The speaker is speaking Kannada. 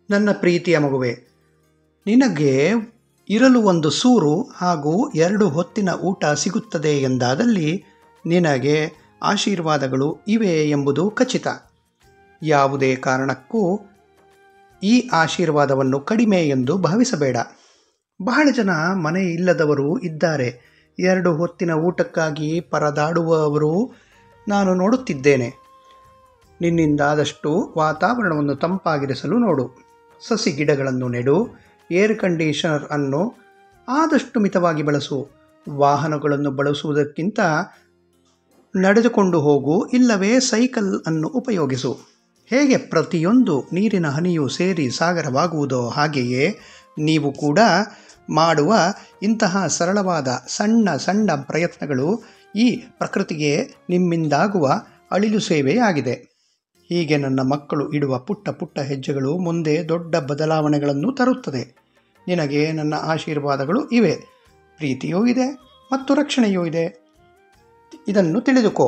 ನನ್ನ ಪ್ರೀತಿಯ ಮಗುವೆ, ನಿನಗೆ ಇರಲು ಒಂದು ಸೂರು ಹಾಗೂ 2 ಹೊತ್ತಿನ ಊಟ ಸಿಗುತ್ತದೆ ಎಂದಾದಲ್ಲಿ ನಿನಗೆ ಆಶೀರ್ವಾದಗಳು ಇವೆ ಎಂಬುದು ಖಚಿತ. ಯಾವುದೇ ಕಾರಣಕ್ಕೂ ಈ ಆಶೀರ್ವಾದವನ್ನು ಕಡಿಮೆ ಎಂದು ಭಾವಿಸಬೇಡ. ಬಹಳ ಜನ ಮನೆ ಇಲ್ಲದವರು ಇದ್ದಾರೆ. 2 ಹೊತ್ತಿನ ಊಟಕ್ಕಾಗಿ ಪರದಾಡುವವರು ನಾನು ನೋಡುತ್ತಿದ್ದೇನೆ. ನಿನ್ನಿಂದಾದಷ್ಟು ವಾತಾವರಣವನ್ನು ತಂಪಾಗಿರಿಸಲು ನೋಡು. ಸಸಿ ಗಿಡಗಳನ್ನು ನೆಡು. ಏರ್ ಕಂಡೀಷನರ್ ಅನ್ನು ಆದಷ್ಟು ಮಿತವಾಗಿ ಬಳಸು. ವಾಹನಗಳನ್ನು ಬಳಸುವುದಕ್ಕಿಂತ ನಡೆದುಕೊಂಡು ಹೋಗು, ಇಲ್ಲವೇ ಸೈಕಲ್ ಅನ್ನು ಉಪಯೋಗಿಸು. ಹೇಗೆ ಪ್ರತಿಯೊಂದು ನೀರಿನ ಹನಿಯೂ ಸೇರಿ ಸಾಗರವಾಗುವುದೋ ಹಾಗೆಯೇ ನೀವು ಕೂಡ ಮಾಡುವ ಇಂತಹ ಸರಳವಾದ ಸಣ್ಣ ಸಣ್ಣ ಪ್ರಯತ್ನಗಳು ಈ ಪ್ರಕೃತಿಗೆ ನಿಮ್ಮಿಂದಾಗುವ ಅಳಿಲು ಸೇವೆಯಾಗಿದೆ. ಹೀಗೆ ನನ್ನ ಮಕ್ಕಳು ಇಡುವ ಪುಟ್ಟ ಪುಟ್ಟ ಹೆಜ್ಜೆಗಳು ಮುಂದೆ ದೊಡ್ಡ ಬದಲಾವಣೆಗಳನ್ನು ತರುತ್ತದೆ. ನಿನಗೆ ನನ್ನ ಆಶೀರ್ವಾದಗಳು ಇವೆ. ಪ್ರೀತಿಯೂ ಇದೆ ಮತ್ತು ರಕ್ಷಣೆಯೂ ಇದೆ. ಇದನ್ನು ತಿಳಿದುಕೋ.